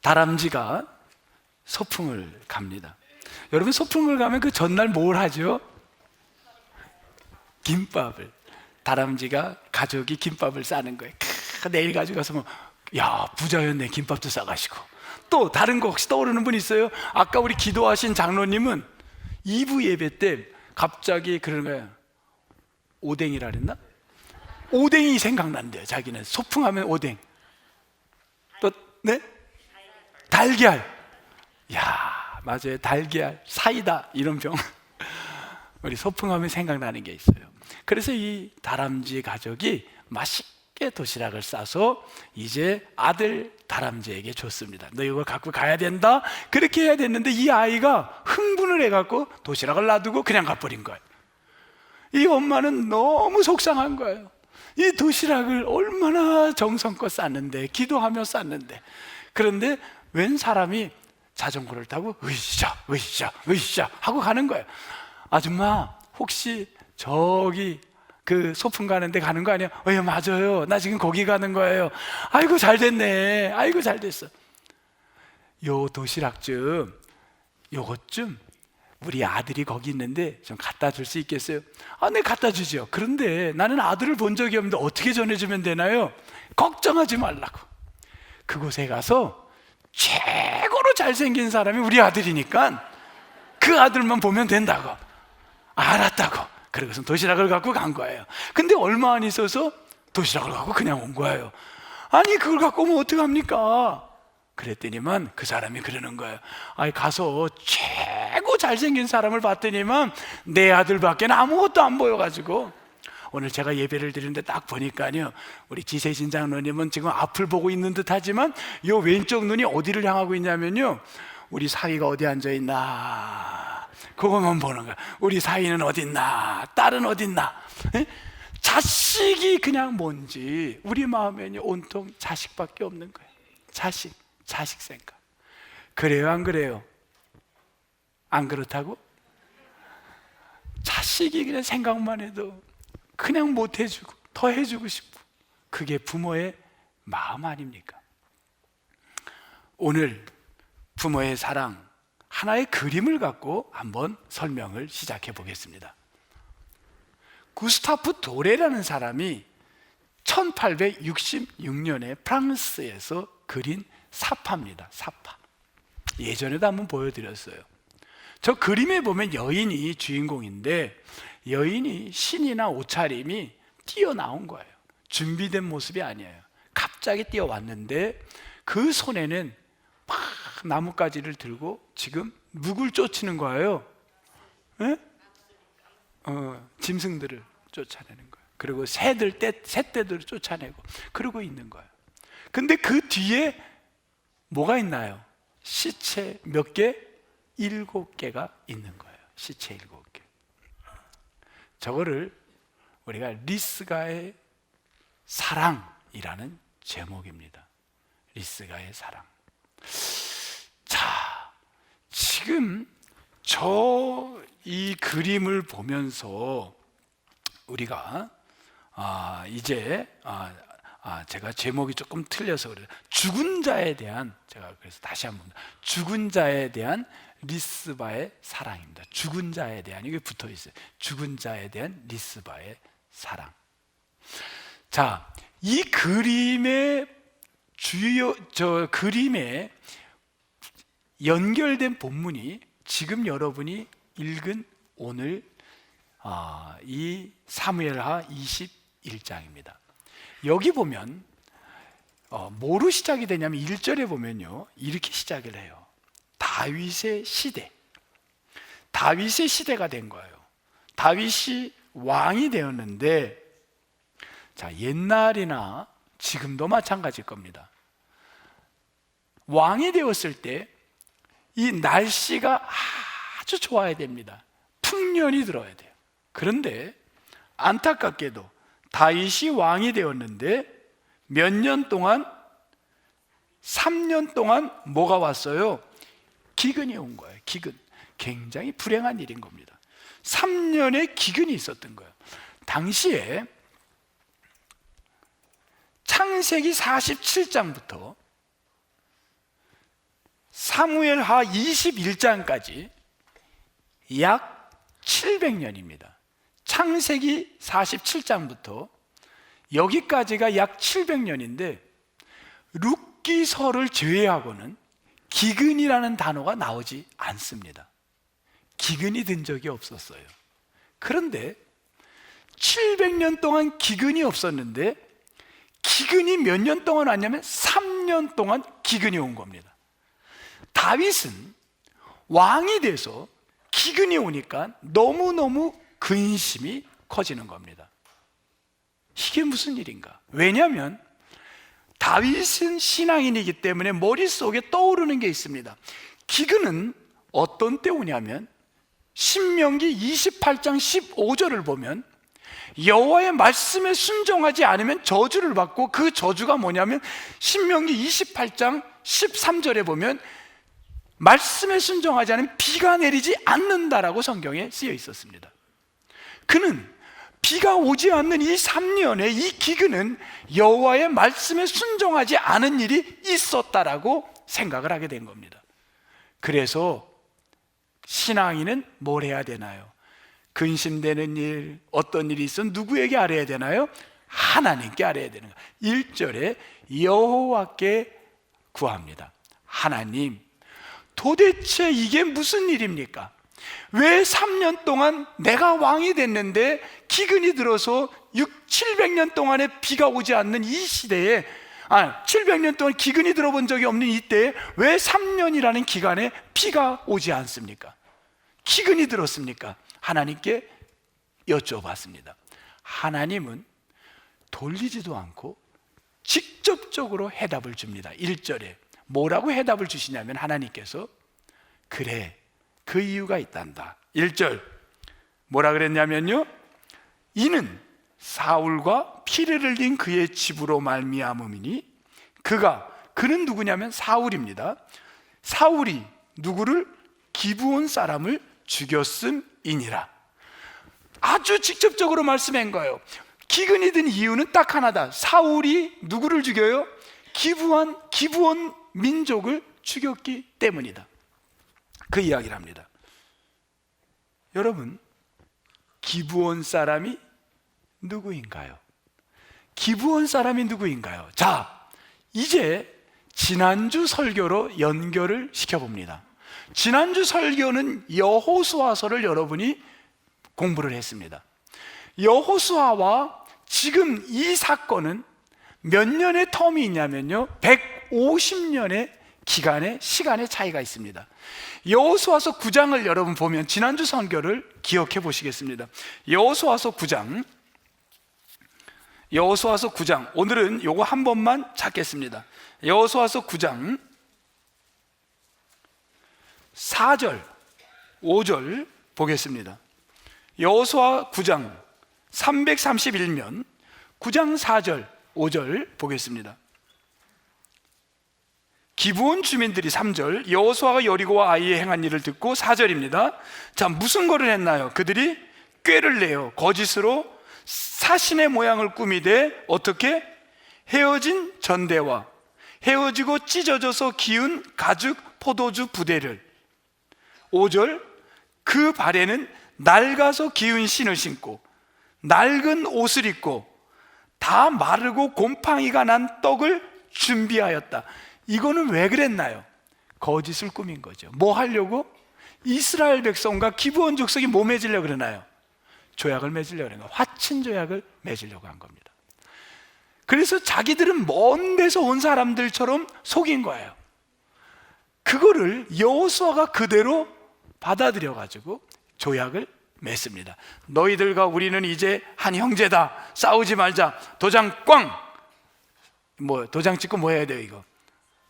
다람쥐가 소풍을 갑니다. 여러분, 소풍을 가면 그 전날 뭘 하죠? 김밥을. 다람쥐가 가족이 김밥을 싸는 거예요. 내일 가져가서 뭐, 야, 부자였네, 김밥도 싸가시고. 또 다른 거 혹시 떠오르는 분 있어요? 아까 우리 기도하신 장로님은 2부 예배 때 갑자기 그런 거예요. 오뎅이라 그랬나? 오뎅이 생각난대요. 자기는 소풍하면 오뎅. 또 네? 달걀. 야, 맞아요. 달걀, 사이다 이런 병. 우리 소풍하면 생각나는 게 있어요. 그래서 이 다람쥐 가족이 맛있게 도시락을 싸서 이제 아들 다람쥐에게 줬습니다. 너 이걸 갖고 가야 된다. 그렇게 해야 됐는데 이 아이가 흥분을 해갖고 도시락을 놔두고 그냥 가버린 거예요. 이 엄마는 너무 속상한 거예요. 이 도시락을 얼마나 정성껏 쌌는데, 기도하며 쌌는데. 그런데 웬 사람이 자전거를 타고 으쌰 으쌰 으쌰 하고 가는 거예요. 아줌마, 혹시 저기 그 소풍 가는데 가는 거 아니야? 맞아요. 나 지금 거기 가는 거예요. 아이고 잘 됐네. 아이고 잘 됐어. 요 도시락 좀, 요것 좀 우리 아들이 거기 있는데 좀 갖다 줄 수 있겠어요? 네, 갖다 주죠. 그런데 나는 아들을 본 적이 없는데 어떻게 전해주면 되나요? 걱정하지 말라고. 그곳에 가서 최고로 잘생긴 사람이 우리 아들이니까 그 아들만 보면 된다고. 알았다고. 그러고서 도시락을 갖고 간 거예요. 근데 얼마 안 있어서 도시락을 갖고 그냥 온 거예요. 아니, 그걸 갖고 오면 어떡합니까? 그랬더니만 그 사람이 그러는 거예요. 아니, 가서 최고 잘생긴 사람을 봤더니만 내 아들밖에 아무것도 안 보여가지고. 오늘 제가 예배를 드리는데 딱 보니까요, 우리 지세진 장로님은 지금 앞을 보고 있는 듯 하지만 요 왼쪽 눈이 어디를 향하고 있냐면요, 우리 사위가 어디 앉아있나 그것만 보는 거야. 우리 사위는 어딨나, 딸은 어딨나. 에? 자식이 그냥 뭔지 우리 마음에는 온통 자식밖에 없는 거예요. 자식 생각. 그래요, 안 그래요? 안 그렇다고? 자식이 그냥 생각만 해도 그냥 못 해주고 더 해주고 싶고, 그게 부모의 마음 아닙니까? 오늘 부모의 사랑, 하나의 그림을 갖고 한번 설명을 시작해 보겠습니다. 구스타프 도레라는 사람이 1866년에 프랑스에서 그린 사파입니다. 사파. 예전에도 한번 보여드렸어요. 저 그림에 보면 여인이 주인공인데, 여인이 신이나 옷차림이 뛰어나온 거예요. 준비된 모습이 아니에요. 갑자기 뛰어왔는데 그 손에는 막 나뭇가지를 들고 지금 누굴 쫓는 거예요? 에? 짐승들을 쫓아내는 거예요. 그리고 새떼들을 쫓아내고 그러고 있는 거예요. 근데 그 뒤에 뭐가 있나요? 시체 몇 개? 7개가 있는 거예요. 시체 7개. 저거를 우리가 리스가의 사랑이라는 제목입니다. 리스가의 사랑. 자, 지금 이 그림을 보면서 우리가 이제 제가 제목이 조금 틀려서 그래요. 죽은 자에 대한, 제가 그래서 다시 한번, 죽은 자에 대한 리스바의 사랑입니다. 죽은 자에 대한, 이게 붙어 있어요. 죽은 자에 대한 리스바의 사랑. 자, 이 그림의 그림에 연결된 본문이 지금 여러분이 읽은 오늘 이 사무엘하 21장입니다. 여기 보면 뭐로 시작이 되냐면 1절에 보면요, 이렇게 시작을 해요. 다윗의 시대. 다윗의 시대가 된 거예요. 다윗이 왕이 되었는데, 자, 옛날이나 지금도 마찬가지일 겁니다. 왕이 되었을 때 이 날씨가 아주 좋아야 됩니다. 풍년이 들어야 돼요. 그런데 안타깝게도 다윗이 왕이 되었는데 몇 년 동안, 3년 동안 뭐가 왔어요? 기근이 온 거예요. 기근. 굉장히 불행한 일인 겁니다. 3년의 기근이 있었던 거예요. 당시에 창세기 47장부터 사무엘하 21장까지 약 700년입니다. 창세기 47장부터 여기까지가 약 700년인데 룻기서를 제외하고는 기근이라는 단어가 나오지 않습니다. 기근이 든 적이 없었어요. 그런데 700년 동안 기근이 없었는데 기근이 몇 년 동안 왔냐면 3년 동안 기근이 온 겁니다. 다윗은 왕이 돼서 기근이 오니까 너무너무 근심이 커지는 겁니다. 이게 무슨 일인가? 왜냐하면 다윗은 신앙인이기 때문에 머릿속에 떠오르는 게 있습니다. 기근은 어떤 때 오냐면 신명기 28장 15절을 보면 여호와의 말씀에 순종하지 않으면 저주를 받고, 그 저주가 뭐냐면 신명기 28장 13절에 보면 말씀에 순종하지 않으면 비가 내리지 않는다라고 성경에 쓰여 있었습니다. 그는 비가 오지 않는 이 3년의 이 기근은 여호와의 말씀에 순종하지 않은 일이 있었다라고 생각을 하게 된 겁니다. 그래서 신앙인은 뭘 해야 되나요? 근심되는 일, 어떤 일이 있으면 누구에게 알아야 되나요? 하나님께 알아야 되는 거예요. 1절에 여호와께 구합니다. 하나님, 도대체 이게 무슨 일입니까? 왜 3년 동안 내가 왕이 됐는데 기근이 들어서 700년 동안에 비가 오지 않는 이 시대에, 700년 동안 기근이 들어본 적이 없는 이때에 왜 3년이라는 기간에 비가 오지 않습니까? 기근이 들었습니까? 하나님께 여쭤봤습니다. 하나님은 돌리지도 않고 직접적으로 해답을 줍니다. 1절에 뭐라고 해답을 주시냐면 하나님께서 그래, 그 이유가 있단다. 1절 뭐라 그랬냐면요, 이는 사울과 피를 흘린 그의 집으로 말미암음이니, 그는 누구냐면 사울입니다. 사울이 누구를? 기브온 사람을 죽였음이니라. 아주 직접적으로 말씀한 거예요. 기근이 든 이유는 딱 하나다. 사울이 누구를 죽여요? 기브온 민족을 죽였기 때문이다. 그 이야기를 합니다. 여러분, 기브온 사람이 누구인가요? 기브온 사람이 누구인가요? 자, 이제 지난주 설교로 연결을 시켜봅니다. 지난주 설교는 여호수아서를 여러분이 공부를 했습니다. 여호수아와 지금 이 사건은 몇 년의 텀이 있냐면요, 150년의 시간의 차이가 있습니다. 여호수아서 9장을 여러분 보면 지난주 설교를 기억해 보시겠습니다. 여호수아서 9장, 오늘은 요거 한 번만 찾겠습니다. 여호수아서 9장 4절, 5절 보겠습니다. 여호수아 9장 331면 9장 4절, 5절 보겠습니다. 기브온 주민들이 3절, 여호수아가 여리고와 아이에 행한 일을 듣고 4절입니다. 자, 무슨 거를 했나요? 그들이 꾀를 내어 거짓으로 사신의 모양을 꾸미되 어떻게? 헤어진 전대와 헤어지고 찢어져서 기운 가죽 포도주 부대를. 5절, 그 발에는 낡아서 기운 신을 신고 낡은 옷을 입고 다 마르고 곰팡이가 난 떡을 준비하였다. 이거는 왜 그랬나요? 거짓을 꾸민 거죠. 뭐 하려고? 이스라엘 백성과 기브온 족속이 뭐 맺으려고 그러나요? 조약을 맺으려고 그러는 거예요. 화친 조약을 맺으려고 한 겁니다. 그래서 자기들은 먼 데서 온 사람들처럼 속인 거예요. 그거를 여호수아가 그대로 받아들여 가지고 조약을 맺습니다. 너희들과 우리는 이제 한 형제다. 싸우지 말자. 도장 꽝! 도장 찍고 뭐 해야 돼요, 이거?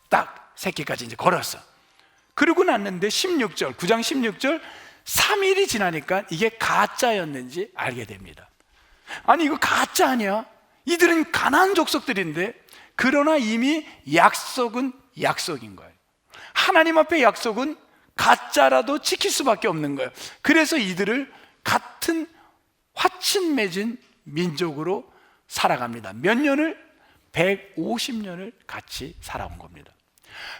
딱 새끼까지 이제 걸었어. 그러고 났는데 16절, 9장 16절, 3일이 지나니까 이게 가짜였는지 알게 됩니다. 아니, 이거 가짜 아니야? 이들은 가나안 족속들인데, 그러나 이미 약속은 약속인 거예요. 하나님 앞에 약속은 가짜라도 지킬 수밖에 없는 거예요. 그래서 이들을 같은 화친 맺은 민족으로 살아갑니다. 몇 년을? 150년을 같이 살아온 겁니다.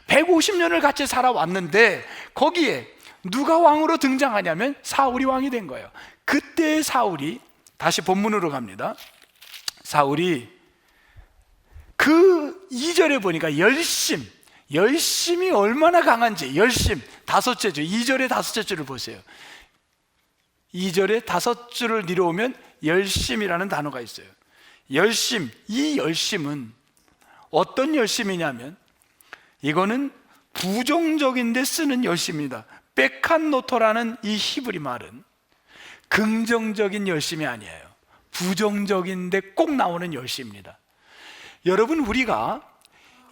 150년을 같이 살아왔는데 거기에 누가 왕으로 등장하냐면 사울이 왕이 된 거예요. 그때 사울이, 다시 본문으로 갑니다. 사울이 그 2절에 보니까 열심이 얼마나 강한지, 다섯째죠. 2절의 다섯째 줄을 보세요. 2절의 다섯 줄을 내려오면 열심이라는 단어가 있어요. 이 열심은 어떤 열심이냐면 이거는 부정적인데 쓰는 열심입니다. 백한노토라는 이 히브리 말은 긍정적인 열심이 아니에요. 부정적인데 꼭 나오는 열심입니다. 여러분, 우리가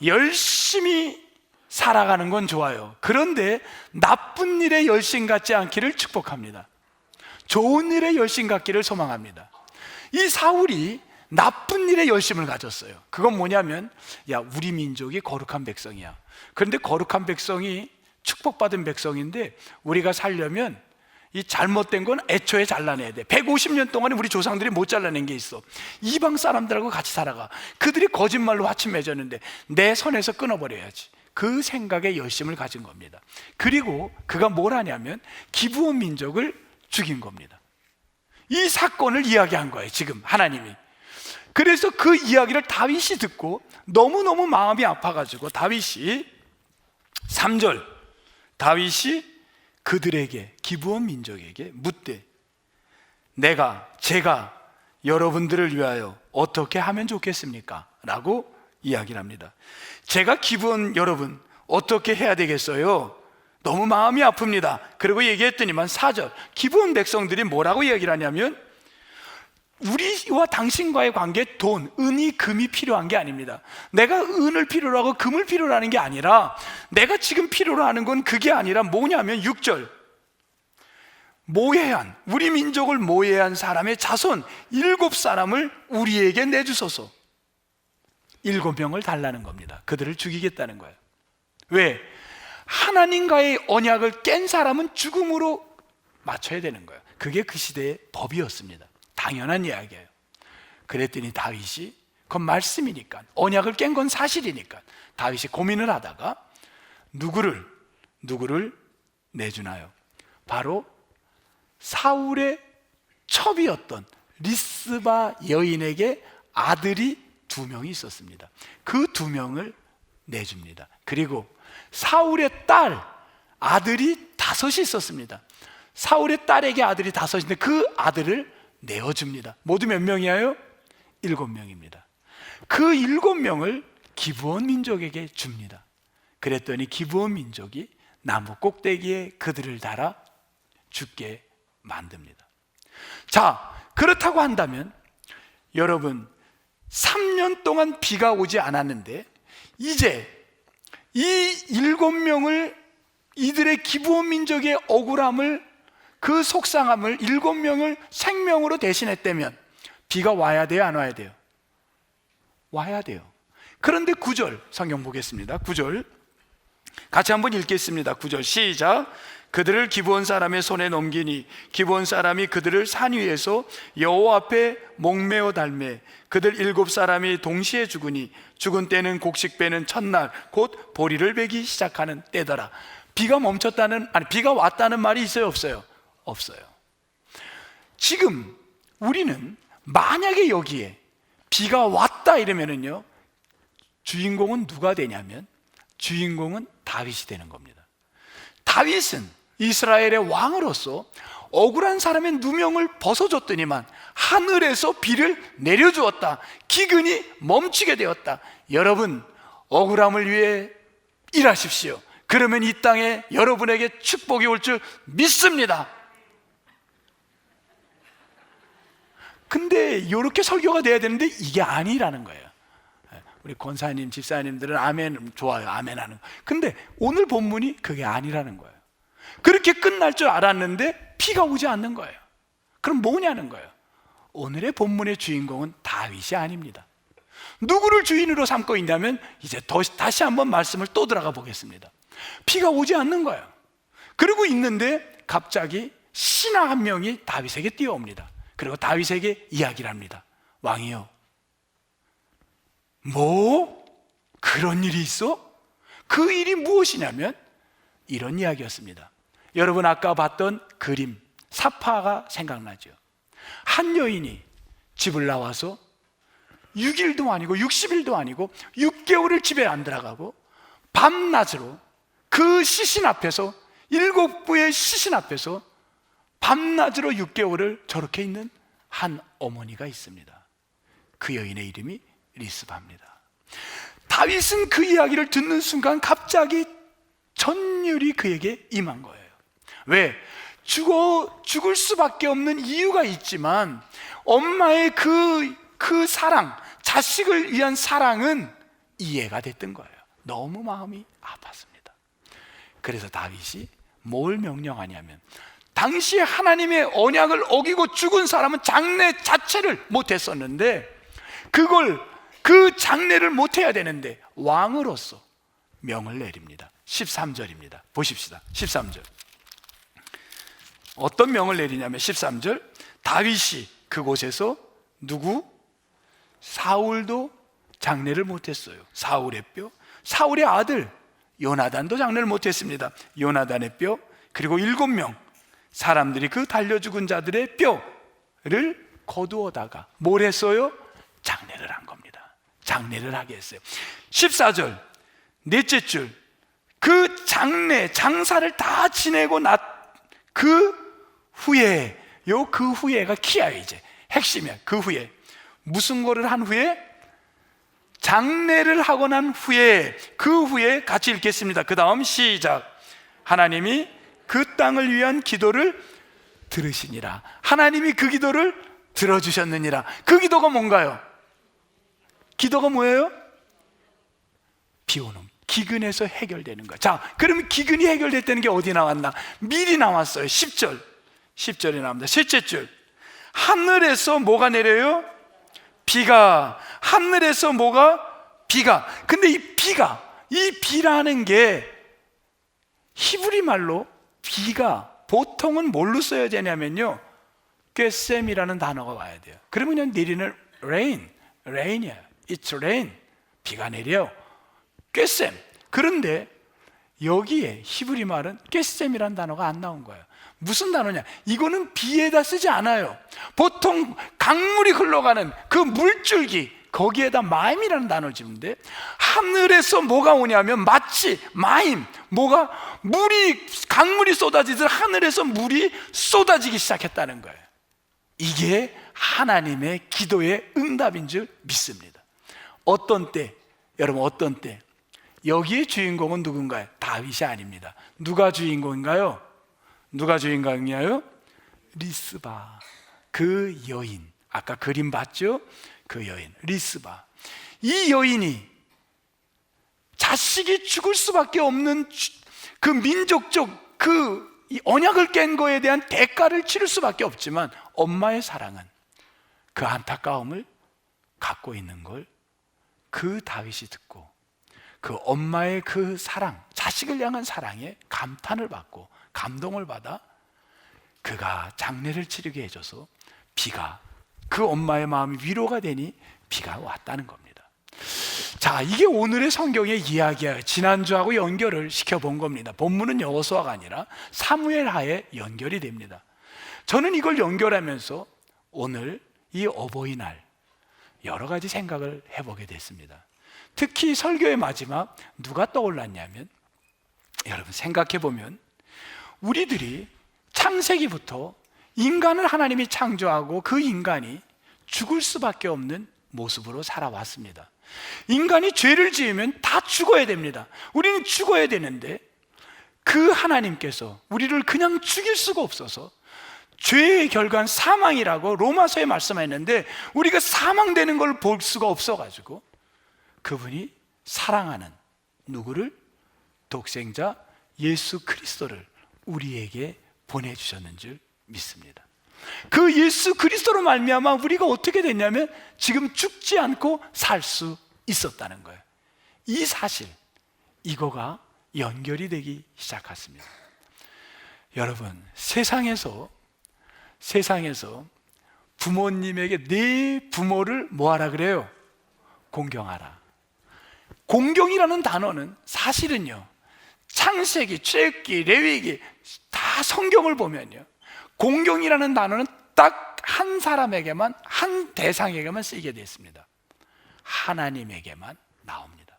열심히 살아가는 건 좋아요. 그런데 나쁜 일에 열심 갖지 않기를 축복합니다. 좋은 일에 열심 갖기를 소망합니다. 이 사울이 나쁜 일에 열심을 가졌어요. 그건 뭐냐면, 야, 우리 민족이 거룩한 백성이야. 그런데 거룩한 백성이 축복받은 백성인데 우리가 살려면 이 잘못된 건 애초에 잘라내야 돼. 150년 동안에 우리 조상들이 못 잘라낸 게 있어. 이방 사람들하고 같이 살아가. 그들이 거짓말로 화친 맺었는데 내 손에서 끊어버려야지. 그 생각에 열심을 가진 겁니다. 그리고 그가 뭘 하냐면 기브온 민족을 죽인 겁니다. 이 사건을 이야기한 거예요, 지금 하나님이. 그래서 그 이야기를 다윗이 듣고 너무너무 마음이 아파가지고 다윗이 3절, 다윗이 그들에게, 기브온 민족에게 묻되 제가 여러분들을 위하여 어떻게 하면 좋겠습니까? 라고 이야기를 합니다. 제가 기브온 여러분 어떻게 해야 되겠어요? 너무 마음이 아픕니다. 그리고 얘기했더니만 4절, 기브온 백성들이 뭐라고 이야기를 하냐면 우리와 당신과의 관계에 돈, 은이, 금이 필요한 게 아닙니다. 내가 은을 필요로 하고 금을 필요로 하는 게 아니라, 내가 지금 필요로 하는 건 그게 아니라 뭐냐면 6절, 모해한, 우리 민족을 모해한 사람의 자손 7사람을 우리에게 내주소서. 7명을 달라는 겁니다. 그들을 죽이겠다는 거예요. 왜? 하나님과의 언약을 깬 사람은 죽음으로 맞춰야 되는 거예요. 그게 그 시대의 법이었습니다. 당연한 이야기예요. 그랬더니 다윗이, 그건 말씀이니까, 언약을 깬 건 사실이니까 다윗이 고민을 하다가 누구를 내주나요? 바로 사울의 첩이었던 리스바 여인에게 아들이 2명이 있었습니다. 그 2명을 내줍니다. 그리고 사울의 딸, 아들이 5이 있었습니다. 사울의 딸에게 아들이 5인데 그 아들을 내어줍니다. 모두 몇 명이에요? 7명입니다. 그 7명을 기브온 민족에게 줍니다. 그랬더니 기브온 민족이 나무 꼭대기에 그들을 달아 죽게 만듭니다. 자, 그렇다고 한다면 여러분, 3년 동안 비가 오지 않았는데 이제 이 7명을, 이들의 기브온 민족의 억울함을, 그 속상함을 7명을 생명으로 대신했다면 비가 와야 돼요, 안 와야 돼요? 와야 돼요. 그런데 9절 성경 보겠습니다. 9절 같이 한번 읽겠습니다. 9절 시작. 그들을 기브온 사람의 손에 넘기니 기브온 사람이 그들을 산 위에서 여호와 앞에 목매어 달매 그들 7사람이 동시에 죽으니 죽은 때는 곡식 빼는 첫날 곧 보리를 베기 시작하는 때더라. 비가 왔다는 말이 있어요, 없어요? 없어요. 지금 우리는 만약에 여기에 비가 왔다 이러면은요, 주인공은 누가 되냐면 주인공은 다윗이 되는 겁니다. 다윗은 이스라엘의 왕으로서 억울한 사람의 누명을 벗어줬더니만 하늘에서 비를 내려주었다. 기근이 멈추게 되었다. 여러분, 억울함을 위해 일하십시오. 그러면 이 땅에 여러분에게 축복이 올 줄 믿습니다. 근데 이렇게 설교가 돼야 되는데 이게 아니라는 거예요. 우리 권사님, 집사님들은 아멘 좋아요, 아멘 하는 거. 근데 오늘 본문이 그게 아니라는 거예요. 그렇게 끝날 줄 알았는데 비가 오지 않는 거예요. 그럼 뭐냐는 거예요. 오늘의 본문의 주인공은 다윗이 아닙니다. 누구를 주인으로 삼고 있냐면, 이제 다시 한번 말씀을 또 들어가 보겠습니다. 비가 오지 않는 거예요. 그러고 있는데 갑자기 신하 한 명이 다윗에게 뛰어옵니다. 그리고 다윗에게 이야기를 합니다. 왕이요, 뭐? 그런 일이 있어? 그 일이 무엇이냐면 이런 이야기였습니다. 여러분 아까 봤던 그림 사파가 생각나죠? 한 여인이 집을 나와서 6일도 아니고 60일도 아니고 6개월을 집에 안 들어가고 밤낮으로 그 시신 앞에서 7부의 시신 앞에서 밤낮으로 6개월을 저렇게 있는 한 어머니가 있습니다. 그 여인의 이름이 리스바입니다. 다윗은 그 이야기를 듣는 순간 갑자기 전율이 그에게 임한 거예요. 왜? 죽을 수밖에 없는 이유가 있지만 엄마의 그 사랑, 자식을 위한 사랑은 이해가 됐던 거예요. 너무 마음이 아팠습니다. 그래서 다윗이 뭘 명령하냐면 당시에 하나님의 언약을 어기고 죽은 사람은 장례 자체를 못했었는데 그 장례를 못해야 되는데 왕으로서 명을 내립니다. 13절입니다. 보십시다. 13절. 어떤 명을 내리냐면 13절, 다윗이 그곳에서 사울도 장례를 못했어요. 사울의 뼈, 사울의 아들 요나단도 장례를 못했습니다. 요나단의 뼈, 그리고 7명 사람들이 그 달려 죽은 자들의 뼈를 거두어다가 뭘 했어요? 장례를 한 겁니다. 장례를 하게 했어요. 14절 넷째 줄, 그 장사를 다 지내고 그 후에가 키야. 이제 핵심이야. 그 후에 무슨 거를 한 후에? 장례를 하고 난 후에, 그 후에 같이 읽겠습니다. 그 다음 시작. 하나님이 그 땅을 위한 기도를 들으시니라. 하나님이 그 기도를 들어주셨느니라. 그 기도가 뭔가요? 기도가 뭐예요? 비오는 기근에서 해결되는 거. 자, 그러면 기근이 해결됐다는 게 어디 나왔나? 미리 나왔어요. 10절에 나옵니다. 셋째 줄, 하늘에서 뭐가 내려요? 비가. 하늘에서 비가. 근데 이 비라는 게 히브리 말로 비가 보통은 뭘로 써야 되냐면요, 꾀셈이라는 단어가 와야 돼요. 그러면 그냥 내리는 rain이에요. It's rain. 비가 내려. 꾀셈. 그런데 여기에 히브리 말은 꾀셈이라는 단어가 안 나온 거예요. 무슨 단어냐? 이거는 비에다 쓰지 않아요. 보통 강물이 흘러가는 그 물줄기, 거기에다 마임이라는 단어를 짓는데, 하늘에서 뭐가 오냐면 마치 마임, 강물이 쏟아지듯 하늘에서 물이 쏟아지기 시작했다는 거예요. 이게 하나님의 기도의 응답인 줄 믿습니다. 어떤 때, 여러분 어떤 때? 여기에 주인공은 누군가요? 다윗이 아닙니다. 누가 주인공인가요? 누가 주인공이에요? 리스바, 그 여인. 아까 그림 봤죠? 그 여인 리스바. 이 여인이 자식이 죽을 수밖에 없는 그 민족적 이 언약을 깬 거에 대한 대가를 치를 수밖에 없지만 엄마의 사랑은, 그 안타까움을 갖고 있는 걸 그 다윗이 듣고 그 엄마의 그 사랑, 자식을 향한 사랑에 감탄을 받고 감동을 받아 그가 장례를 치르게 해줘서 비가, 그 엄마의 마음이 위로가 되니 비가 왔다는 겁니다. 자, 이게 오늘의 성경의 이야기예요. 지난주하고 연결을 시켜본 겁니다. 본문은 여호수아가 아니라 사무엘하에 연결이 됩니다. 저는 이걸 연결하면서 오늘 이 어버이날 여러 가지 생각을 해보게 됐습니다. 특히 설교의 마지막 누가 떠올랐냐면, 여러분 생각해보면 우리들이 창세기부터 인간을 하나님이 창조하고 그 인간이 죽을 수밖에 없는 모습으로 살아왔습니다. 인간이 죄를 지으면 다 죽어야 됩니다. 우리는 죽어야 되는데 그 하나님께서 우리를 그냥 죽일 수가 없어서 죄의 결과는 사망이라고 로마서에 말씀했는데, 우리가 사망되는 걸 볼 수가 없어가지고 그분이 사랑하는 누구를? 독생자 예수 그리스도를 우리에게 보내주셨는 줄 믿습니다. 그 예수 그리스도로 말미암아 우리가 어떻게 됐냐면 지금 죽지 않고 살 수 있었다는 거예요. 이 사실, 이거가 연결이 되기 시작했습니다. 여러분, 세상에서 부모님에게 네 부모를 뭐하라 그래요? 공경하라. 공경이라는 단어는 사실은요, 창세기, 출애굽기, 레위기 다 성경을 보면요, 공경이라는 단어는 딱 한 사람에게만, 한 대상에게만 쓰이게 됐습니다. 하나님에게만 나옵니다,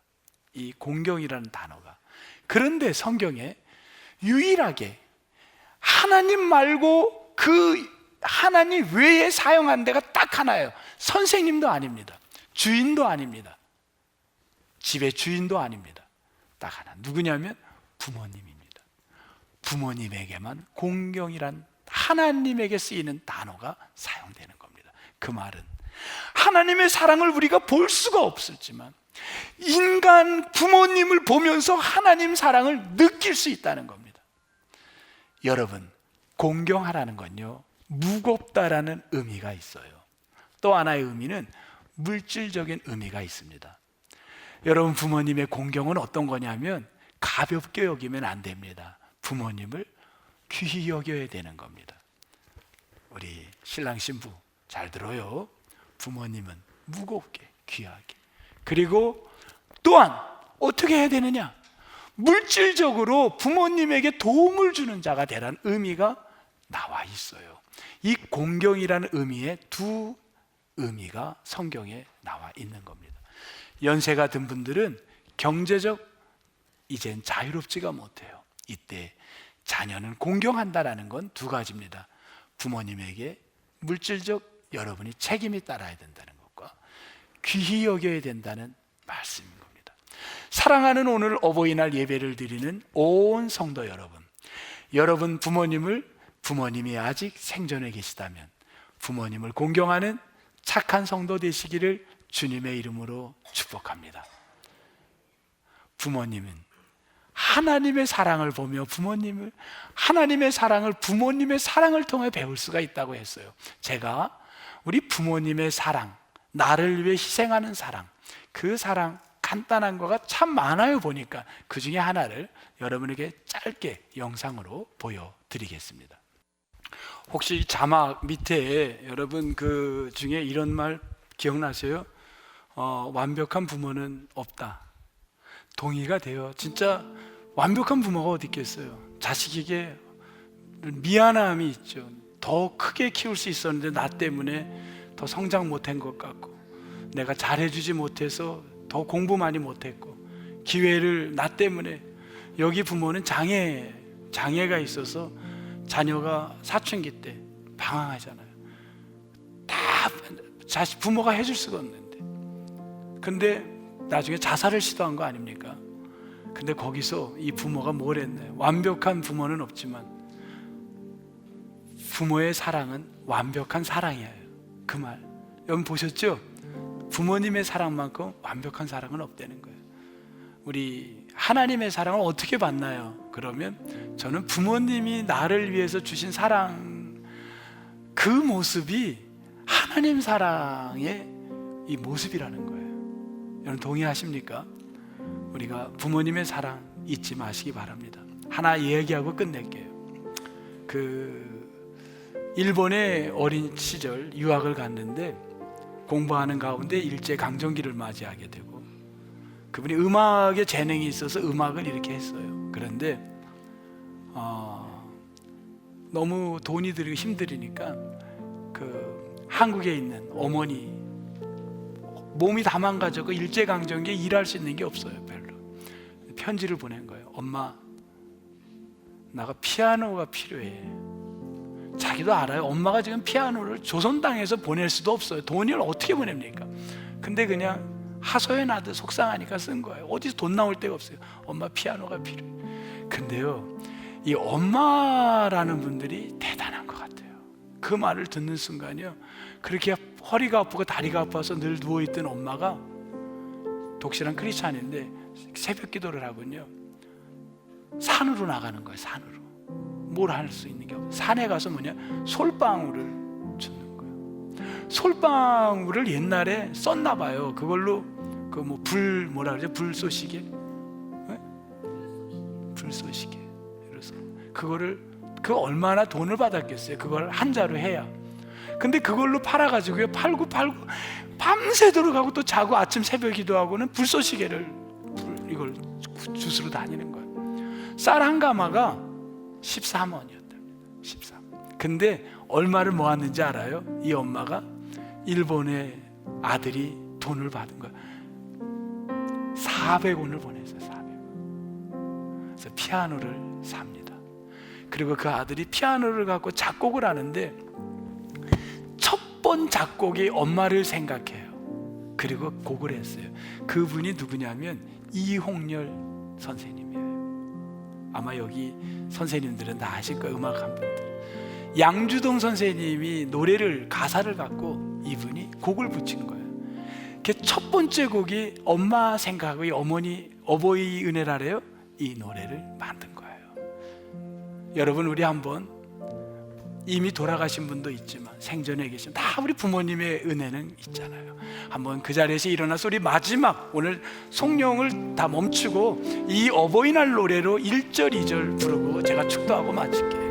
이 공경이라는 단어가. 그런데 성경에 유일하게 하나님 말고 그 하나님 외에 사용한 데가 딱 하나예요. 선생님도 아닙니다, 주인도 아닙니다, 집의 주인도 아닙니다. 딱 하나. 누구냐면 부모님입니다. 부모님에게만 공경이란 하나님에게 쓰이는 단어가 사용되는 겁니다. 그 말은 하나님의 사랑을 우리가 볼 수가 없었지만 인간 부모님을 보면서 하나님 사랑을 느낄 수 있다는 겁니다. 여러분, 공경하라는 건요, 무겁다라는 의미가 있어요. 또 하나의 의미는 물질적인 의미가 있습니다. 여러분, 부모님의 공경은 어떤 거냐면 가볍게 여기면 안 됩니다. 부모님을 귀히 여겨야 되는 겁니다. 우리 신랑 신부 잘 들어요. 부모님은 무겁게, 귀하게. 그리고 또한 어떻게 해야 되느냐? 물질적으로 부모님에게 도움을 주는 자가 되라는 의미가 나와 있어요. 이 공경이라는 의미의 두 의미가 성경에 나와 있는 겁니다. 연세가 든 분들은 경제적 이젠 자유롭지가 못해요. 이때 자녀는 공경한다라는 건 두 가지입니다. 부모님에게 물질적 여러분이 책임이 따라야 된다는 것과 귀히 여겨야 된다는 말씀인 겁니다. 사랑하는 오늘 어버이날 예배를 드리는 온 성도 여러분, 여러분 부모님이 아직 생전에 계시다면 부모님을 공경하는 착한 성도 되시기를 주님의 이름으로 축복합니다. 부모님은 하나님의 사랑을 보며 하나님의 사랑을 부모님의 사랑을 통해 배울 수가 있다고 했어요. 제가 우리 부모님의 사랑, 나를 위해 희생하는 사랑, 그 사랑 간단한 거가 참 많아요. 보니까 그 중에 하나를 여러분에게 짧게 영상으로 보여드리겠습니다. 혹시 자막 밑에 여러분 그 중에 이런 말 기억나세요? 완벽한 부모는 없다. 동의가 돼요. 진짜 완벽한 부모가 어디 있겠어요. 자식에게 미안함이 있죠. 더 크게 키울 수 있었는데 나 때문에 더 성장 못한 것 같고, 내가 잘해주지 못해서 더 공부 많이 못했고, 기회를 나 때문에. 여기 부모는 장애가 있어서 자녀가 사춘기 때 방황하잖아요. 다 부모가 해줄 수가 없는데, 근데 나중에 자살을 시도한 거 아닙니까? 근데 거기서 이 부모가 뭘 했나요? 완벽한 부모는 없지만 부모의 사랑은 완벽한 사랑이에요. 그 말 여러분 보셨죠? 부모님의 사랑만큼 완벽한 사랑은 없다는 거예요. 우리 하나님의 사랑을 어떻게 받나요? 그러면 저는 부모님이 나를 위해서 주신 사랑, 그 모습이 하나님 사랑의 이 모습이라는 거예요. 여러분 동의하십니까? 우리가 부모님의 사랑 잊지 마시기 바랍니다. 하나 이야기하고 끝낼게요. 일본에 어린 시절 유학을 갔는데 공부하는 가운데 일제 강점기를 맞이하게 되고, 그분이 음악에 재능이 있어서 음악을 이렇게 했어요. 그런데 너무 돈이 들이고 힘들으니까 한국에 있는 어머니 몸이 다 망가졌고 일제강점기에 일할 수 있는 게 없어요. 별로. 편지를 보낸 거예요. 엄마, 나가 피아노가 필요해. 자기도 알아요. 엄마가 지금 피아노를 조선 땅에서 보낼 수도 없어요. 돈을 어떻게 보냅니까? 근데 그냥 하소연하듯 속상하니까 쓴 거예요. 어디서 돈 나올 데가 없어요. 엄마 피아노가 필요해. 근데요, 이 엄마라는 분들이 대단한 것 같아요. 그 말을 듣는 순간요, 그렇게 허리가 아프고 다리가 아파서 늘 누워있던 엄마가 독실한 크리스찬인데 새벽 기도를 하군요, 산으로 나가는 거예요. 산으로. 뭘 할 수 있는 게 없어요. 산에 가서 솔방울을 줍는 거예요. 솔방울을 옛날에 썼나 봐요. 그걸로 불쏘시개? 네? 불쏘시개. 그래서 그 얼마나 돈을 받았겠어요. 그걸 한자로 해야. 근데 그걸로 팔아가지고요, 팔고 밤새도록 하고 또 자고 아침 새벽 기도하고는 불쏘시개를 이걸 주스로 다니는 거예요. 쌀 한 가마가 13원이었답니다. 13원. 근데 얼마를 모았는지 알아요? 이 엄마가 일본의 아들이 돈을 받은 거예요. 400원을 보냈어요. 400원. 그래서 피아노를 삽니다. 그리고 그 아들이 피아노를 갖고 작곡을 하는데 첫 번 작곡이 엄마를 생각해요. 그리고 곡을 했어요. 그분이 누구냐면 이홍렬 선생님이에요. 아마 여기 선생님들은 다 아실 거예요. 음악한 분들. 양주동 선생님이 노래를 가사를 갖고 이분이 곡을 붙인 거예요. 그 첫 번째 곡이 엄마 생각하고 이 어버이 은혜라래요. 이 노래를 만든 거예요. 여러분, 우리 한번 이미 돌아가신 분도 있지만 생전에 계신 다 우리 부모님의 은혜는 있잖아요. 한번 그 자리에서 일어나서 우리 마지막 오늘 송룡을 다 멈추고 이 어버이날 노래로 1절 2절 부르고 제가 축도하고 마칠게요.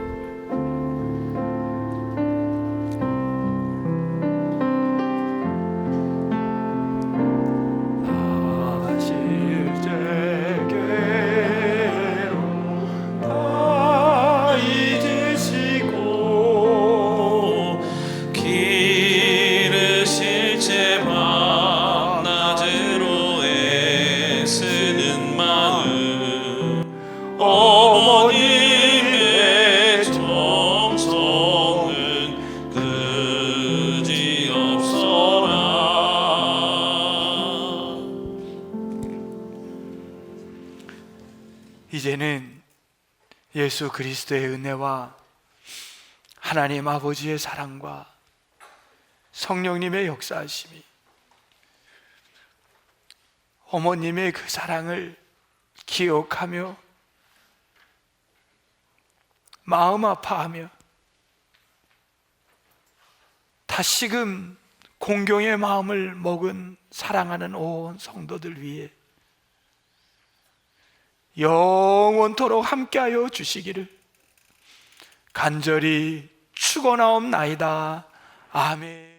어머님의 정성은 그지없어라. 이제는 예수 그리스도의 은혜와 하나님 아버지의 사랑과 성령님의 역사하심이 어머님의 그 사랑을 기억하며 마음 아파하며 다시금 공경의 마음을 먹은 사랑하는 온 성도들 위해 영원토록 함께하여 주시기를 간절히 축원하옵나이다. 아멘.